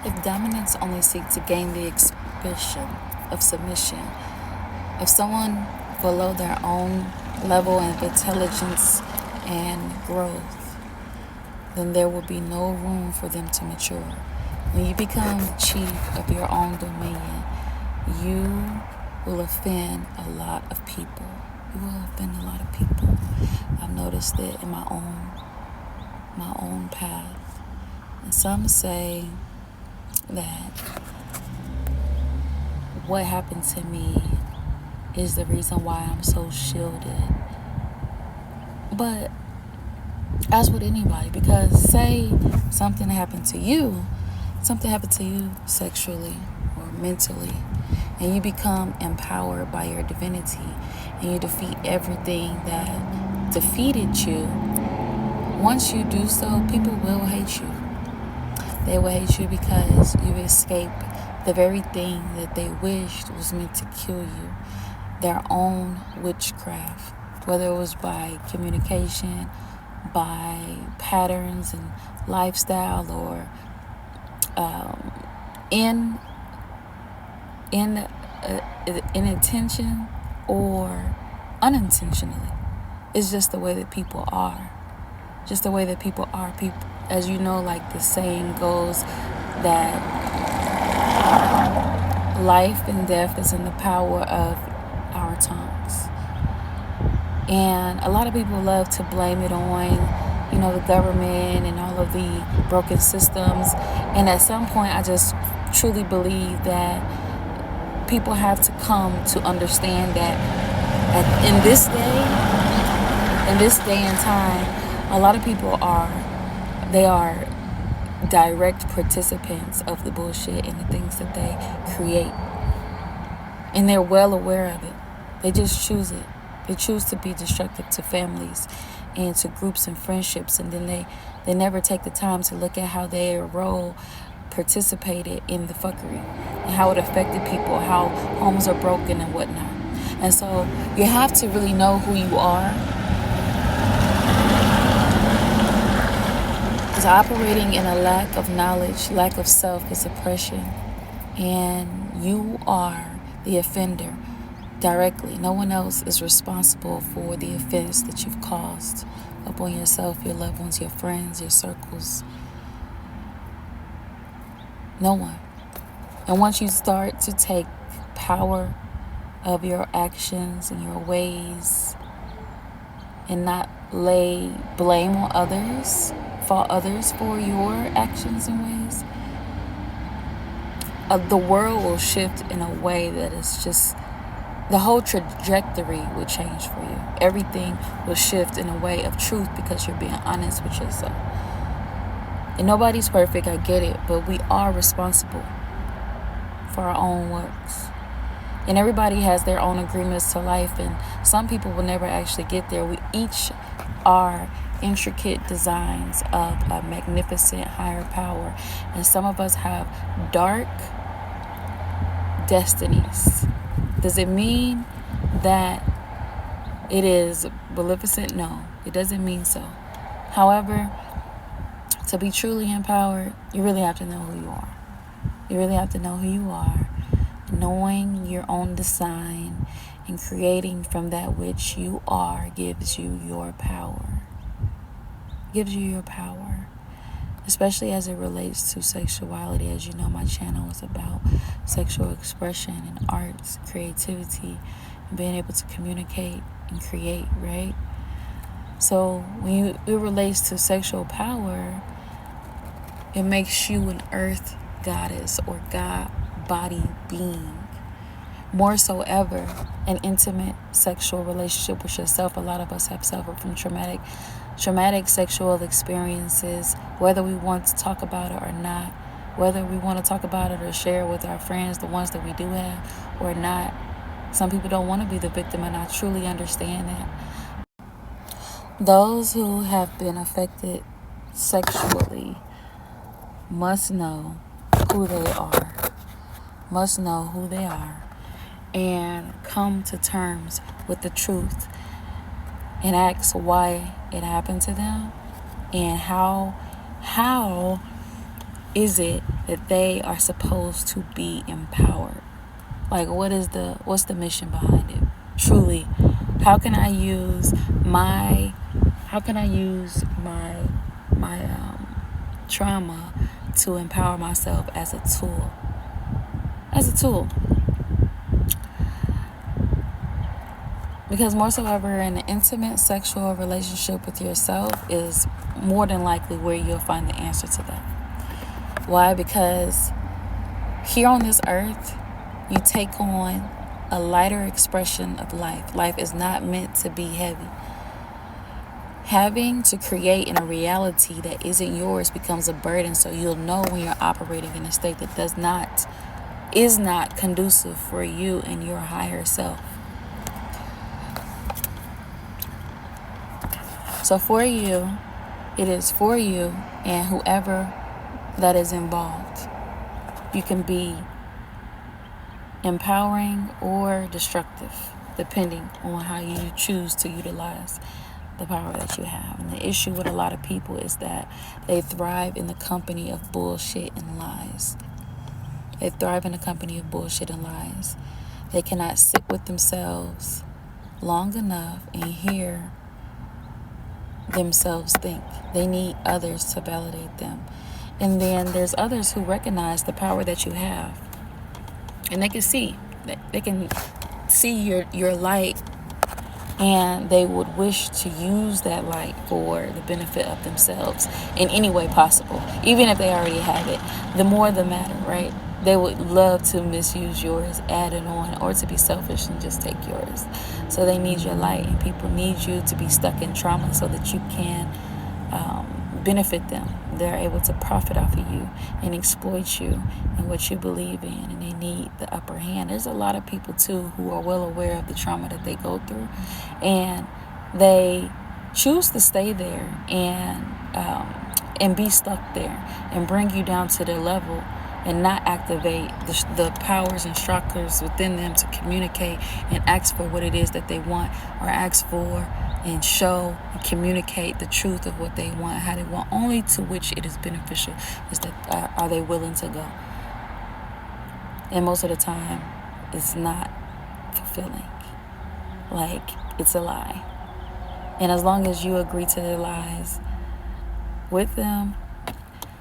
If dominance only seeks to gain the expression of submission, if someone below their own level of intelligence and growth, then there will be no room for them to mature. When you become the chief of your own dominion, you will offend a lot of people. You will offend a lot of people. I've noticed it in my own path. And some say that what happened to me is the reason why I'm so shielded. But as with anybody, because say something happened to you sexually or mentally, and you become empowered by your divinity, and you defeat everything that defeated you. Once you do so, people will hate you. They will hate you because you escaped the very thing that they wished was meant to kill you. Their own witchcraft, whether it was by communication, by patterns and lifestyle, or in intention or unintentionally. It's just the way that people are. Just the way that people are. People, as you know, like the saying goes, that life and death is in the power of our tongues. And a lot of people love to blame it on, the government and all of the broken systems. And at some point, I just truly believe that people have to come to understand that in this day and time, a lot of people are direct participants of the bullshit and the things that they create. And they're well aware of it. They just choose it. They choose to be destructive to families and to groups and friendships. And then they never take the time to look at how their role participated in the fuckery and how it affected people, how homes are broken and whatnot. And so you have to really know who you are. Because operating in a lack of knowledge, lack of self is oppression. And you are the offender directly. No one else is responsible for the offense that you've caused upon yourself, your loved ones, your friends, your circles. No one. And once you start to take power of your actions and your ways and not lay blame on others, fault others for your actions and ways, the world will shift in a way that is just, the whole trajectory will change for you. Everything will shift in a way of truth because you're being honest with yourself. And nobody's perfect, I get it, but we are responsible for our own works. And everybody has their own agreements to life, and some people will never actually get there. We each are intricate designs of a magnificent higher power, and some of us have dark destinies. Does it mean that it is maleficent? No, it doesn't mean so. However, to be truly empowered, you really have to know who you are. You really have to know who you are. Knowing your own design and creating from that which you are gives you your power. Gives you your power. Especially as it relates to sexuality. As you know, my channel is about sexual expression and arts, creativity, and being able to communicate and create, right? So when it relates to sexual power, it makes you an earth goddess or God body being. More so ever, an intimate sexual relationship with yourself. A lot of us have suffered from traumatic sexual experiences, whether we want to talk about it or not, whether we want to talk about it or share with our friends, the ones that we do have, or not. Some people don't want to be the victim, and I truly understand that. Those who have been affected sexually must know who they are, and come to terms with the truth and ask why it happened to them, and how is it that they are supposed to be empowered. Like, what's the mission behind it? Truly, how can I use my trauma to empower myself as a tool? Because more so ever, an intimate sexual relationship with yourself is more than likely where you'll find the answer to that. Why? Because here on this earth, you take on a lighter expression of life. Life is not meant to be heavy. Having to create in a reality that isn't yours becomes a burden, so you'll know when you're operating in a state that is not conducive for you and your higher self. So for you, it is for you and whoever that is involved. You can be empowering or destructive, depending on how you choose to utilize the power that you have. And the issue with a lot of people is that they thrive in the company of bullshit and lies. They cannot sit with themselves long enough and hear themselves think. They need others to validate them. And then there's others who recognize the power that you have. And they can see your light, and they would wish to use that light for the benefit of themselves in any way possible. Even if they already have it, the more the matter, right? They would love to misuse yours, add it on, or to be selfish and just take yours. So they need your light, and people need you to be stuck in trauma so that you can benefit them. They're able to profit off of you and exploit you and what you believe in, and they need the upper hand. There's a lot of people too who are well aware of the trauma that they go through, and they choose to stay there and be stuck there and bring you down to their level and not activate the powers and chakras within them to communicate and ask for what it is that they want, or ask for and show and communicate the truth of what they want, how they want, only to which it is beneficial. Is that are they willing to go? And most of the time, it's not fulfilling. Like, it's a lie. And as long as you agree to the lies with them,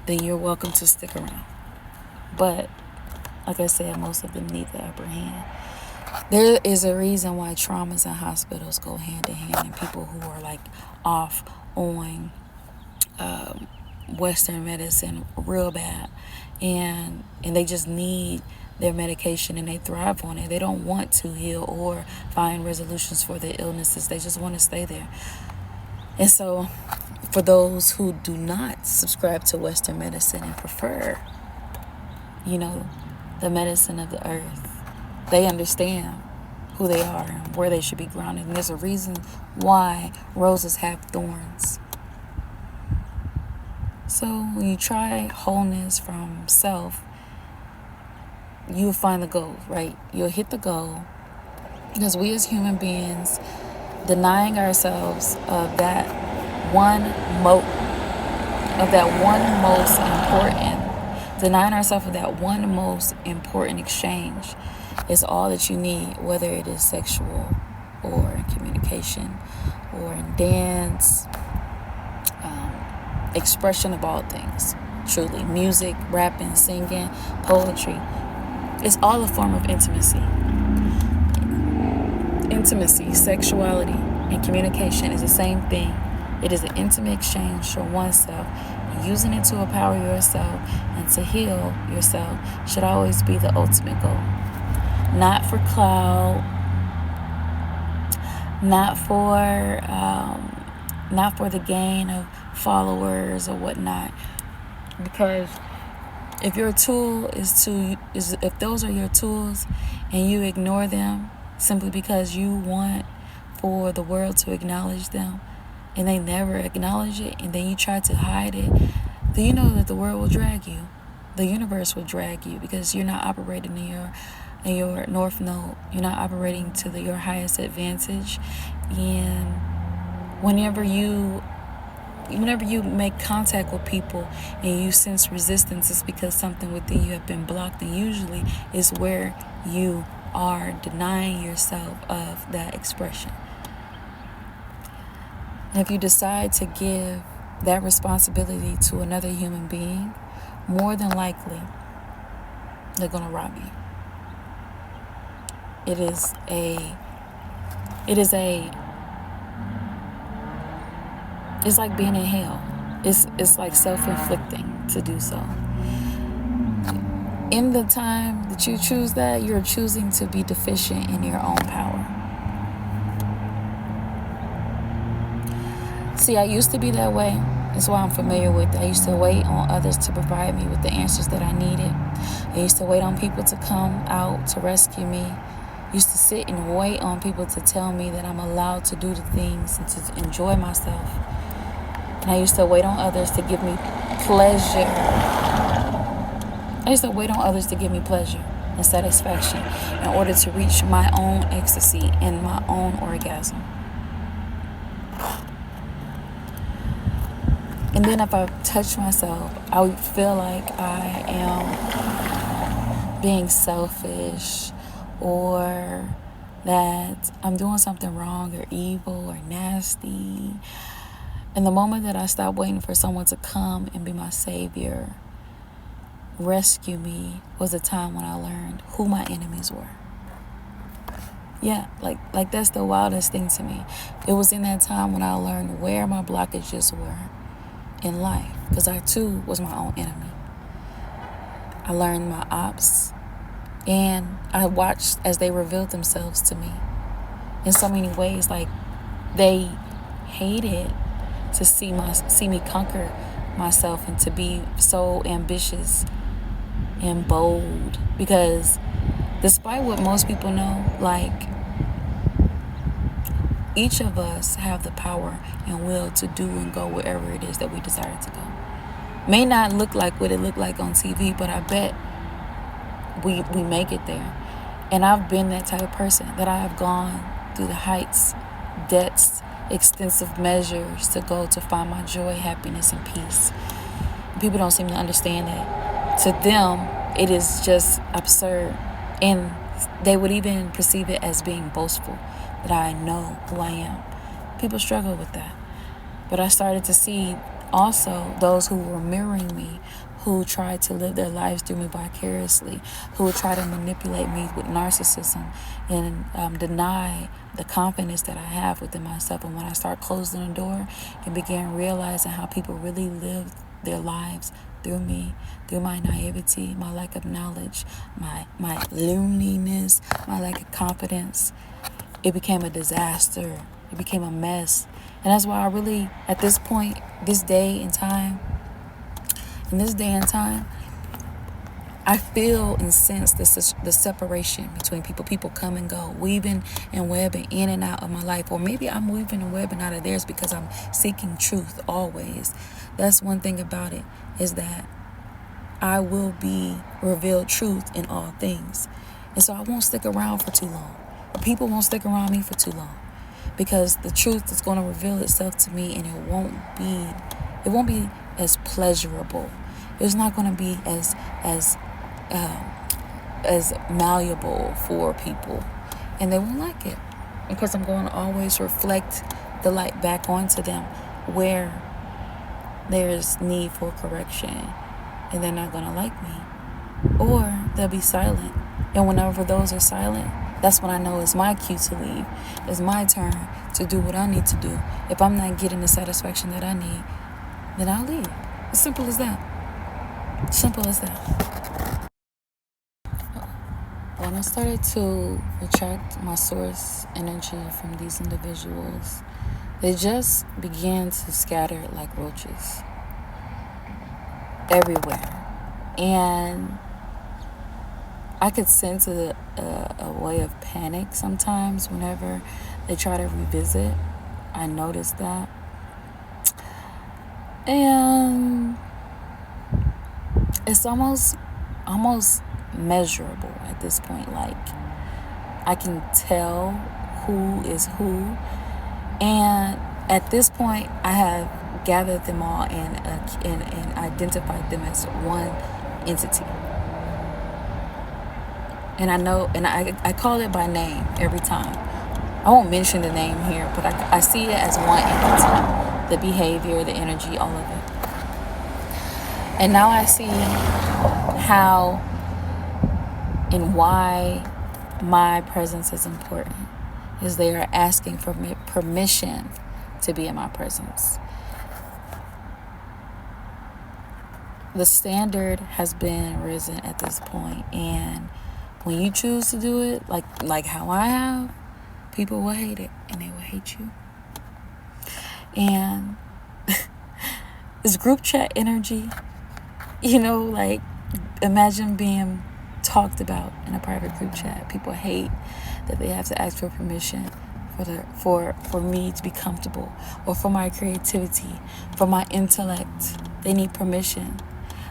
then you're welcome to stick around. But like I said, most of them need the upper hand. There is a reason why traumas and hospitals go hand in hand, and people who are like off on Western medicine real bad, and they just need their medication and they thrive on it. They don't want to heal or find resolutions for their illnesses. They just want to stay there. And so for those who do not subscribe to Western medicine and prefer, the medicine of the earth, they understand who they are and where they should be grounded. And there's a reason why roses have thorns. So when you try wholeness from self, you'll find the goal, right? You'll hit the goal, because we as human beings, denying ourselves of that one most important exchange is all that you need, whether it is sexual or in communication or in dance, expression of all things. Truly, music, rapping, singing, poetry. It's all a form of intimacy. Intimacy, sexuality, and communication is the same thing. It is an intimate exchange for oneself. Using it to empower yourself and to heal yourself should always be the ultimate goal. Not for clout, not for the gain of followers or whatnot. Because if your tool if those are your tools and you ignore them simply because you want for the world to acknowledge them, and they never acknowledge it, and then you try to hide it, then you know that the world will drag you. The universe will drag you, because you're not operating in your north node. You're not operating to your highest advantage. And whenever you whenever you make contact with people and you sense resistance, it's because something within you have been blocked, and usually is where you are denying yourself of that expression. And if you decide to give that responsibility to another human being, more than likely they're going to rob you. It's like being in hell. It's like self-inflicting to do so. In the time that you choose that, you're choosing to be deficient in your own power. See, I used to be that way. That's why I'm familiar with it. I used to wait on others to provide me with the answers that I needed. I used to wait on people to come out to rescue me. I used to sit and wait on people to tell me that I'm allowed to do the things and to enjoy myself. And I used to wait on others to give me pleasure. I used to wait on others to give me pleasure and satisfaction in order to reach my own ecstasy and my own orgasm. And then if I touch myself, I would feel like I am being selfish, or that I'm doing something wrong or evil or nasty. And the moment that I stopped waiting for someone to come and be my savior, rescue me, was the time when I learned who my enemies were. Yeah, like that's the wildest thing to me. It was in that time when I learned where my blockages were in life, because I too was my own enemy. I learned my ops, and I watched as they revealed themselves to me in so many ways. Like, they hated to see me conquer myself and to be so ambitious and bold, because despite what most people know, like, each of us have the power and will to do and go wherever it is that we desire to go. May not look like what it looked like on TV, but I bet we make it there. And I've been that type of person, that I have gone through the heights, depths, extensive measures to go to find my joy, happiness, and peace. People don't seem to understand that. To them, it is just absurd. And they would even perceive it as being boastful, that I know who I am. People struggle with that. But I started to see also those who were mirroring me, who tried to live their lives through me vicariously, who would try to manipulate me with narcissism and deny the confidence that I have within myself. And when I start closing the door and began realizing how people really live their lives through me, through my naivety, my lack of knowledge, my loneliness, my lack of confidence, it became a disaster. It became a mess. And that's why I really, at this point, this day and time, I feel and sense the separation between people. People come and go, weaving and webbing in and out of my life. Or maybe I'm weaving and webbing out of theirs because I'm seeking truth always. That's one thing about it, is that I will be revealed truth in all things. And so I won't stick around for too long. People won't stick around me for too long, because the truth is going to reveal itself to me, and it won't be as pleasurable. It's not going to be as malleable for people, and they won't like it, because I'm going to always reflect the light back onto them where there's need for correction, and they're not going to like me, or they'll be silent. And whenever those are silent, that's when I know it's my cue to leave. It's my turn to do what I need to do. If I'm not getting the satisfaction that I need, then I'll leave. As simple as that. Simple as that. When I started to retract my source energy from these individuals, they just began to scatter like roaches everywhere. And I could sense a way of panic sometimes whenever they try to revisit. I noticed that. And it's almost measurable at this point. Like, I can tell who is who. And at this point, I have gathered them all and identified them as one entity. And I know, and I call it by name every time. I won't mention the name here, but I see it as one entity. The behavior, the energy, all of it. And now I see how and why my presence is important. Is they are asking for permission to be in my presence. The standard has been risen at this point, and when you choose to do it like how I have, people will hate it, and they will hate you. And this group chat energy, like imagine being talked about in a private group chat. People hate that they have to ask for permission for me to be comfortable, or for my creativity, for my intellect. They need permission.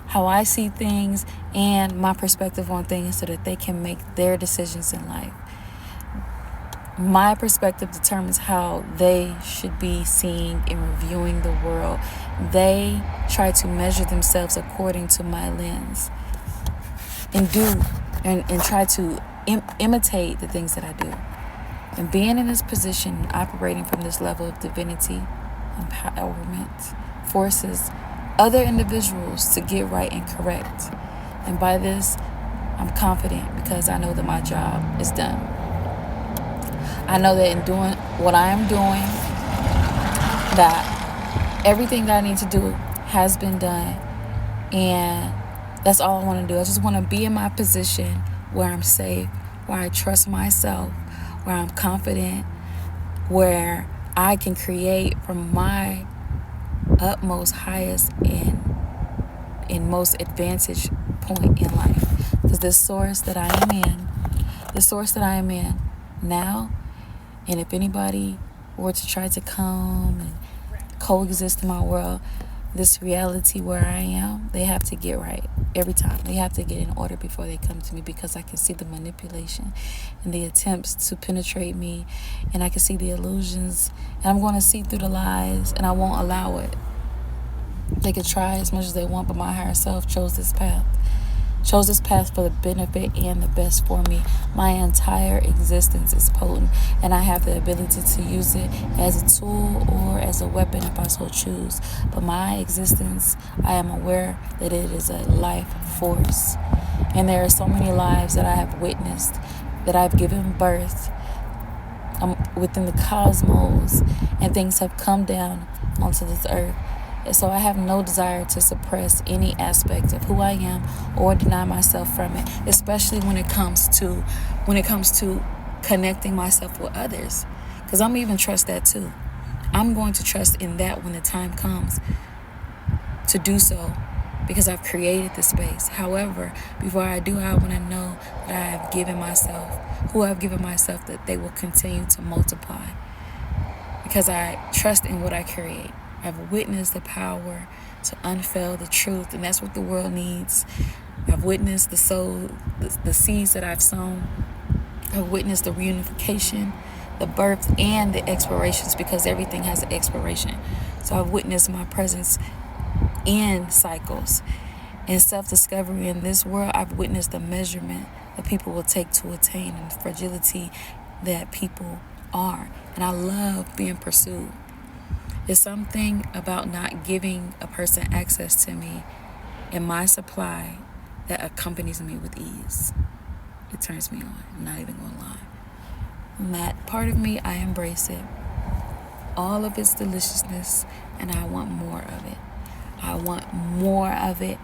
How I see things and my perspective on things so that they can make their decisions in life. My perspective determines how they should be seeing and reviewing the world. They try to measure themselves according to my lens and try to imitate the things that I do. And being in this position, operating from this level of divinity, empowerment, forces other individuals to get right and correct. And by this, I'm confident because I know that my job is done. I know that in doing what I am doing, that everything that I need to do has been done. And that's all I want to do. I just want to be in my position where I'm safe, where I trust myself, where I'm confident, where I can create from my utmost, highest, and most advantaged point in life. Because the source that I am in now, and if anybody were to try to come and coexist in my world, this reality where I am, they have to get right every time. They have to get in order before they come to me, because I can see the manipulation and the attempts to penetrate me, and I can see the illusions, and I'm going to see through the lies, and I won't allow it. They could try as much as they want, but my higher self chose this path for the benefit and the best for me. My entire existence is potent, and I have the ability to use it as a tool or as a weapon if I so choose. But my existence, I am aware that it is a life force. And there are so many lives that I have witnessed, that I've given birth within the cosmos, and things have come down onto this earth. And so I have no desire to suppress any aspect of who I am or deny myself from it, especially when it comes to connecting myself with others. Because I'm even trust that too. I'm going to trust in that when the time comes to do so, because I've created the space. However, before I do, I want to know that I've given myself that they will continue to multiply, because I trust in what I create. I've witnessed the power to unveil the truth, and that's what the world needs. I've witnessed the seeds that I've sown. I've witnessed the reunification, the birth, and the expirations, because everything has an expiration. So I've witnessed my presence in cycles. In self-discovery in this world, I've witnessed the measurement that people will take to attain, and the fragility that people are. And I love being pursued. There's something about not giving a person access to me and my supply that accompanies me with ease. It turns me on. I'm not even going to lie. And that part of me, I embrace it. All of its deliciousness, and I want more of it. I want more of it.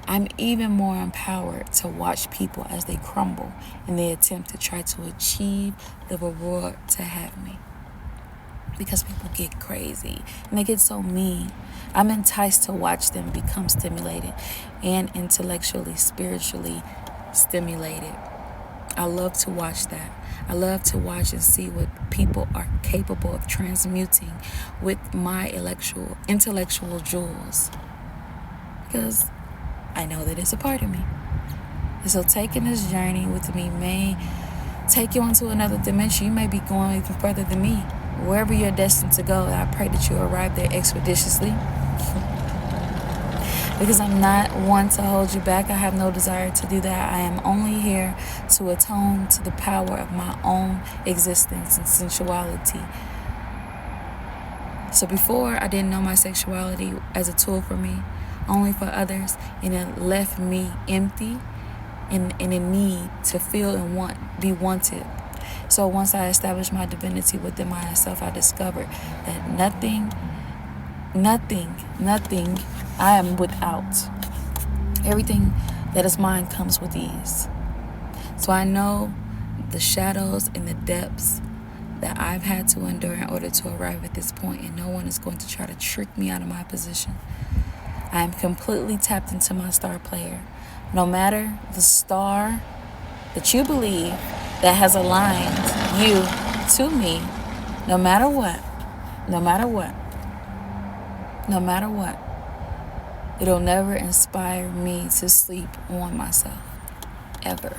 I'm even more empowered to watch people as they crumble in their attempt to try to achieve the reward to have me. Because people get crazy and they get so mean. I'm enticed to watch them become stimulated and intellectually, spiritually stimulated. I love to watch that. I love to watch and see what people are capable of transmuting with my intellectual jewels. Because I know that it's a part of me. And so taking this journey with me may take you into another dimension. You may be going even further than me. wherever you're destined to go, I pray that you arrive there expeditiously. Because I'm not one to hold you back. I have no desire to do that. I am only here to atone to the power of my own existence and sensuality. So before, I didn't know my sexuality as a tool for me, only for others, and it left me empty and in need to feel and be wanted. So once I established my divinity within myself, I discovered that nothing I am without. Everything that is mine comes with ease. So I know the shadows and the depths that I've had to endure in order to arrive at this point, and no one is going to try to trick me out of my position. I am completely tapped into my star player. No matter the star that you believe that has aligned you to me, no matter what, it'll never inspire me to sleep on myself. Ever.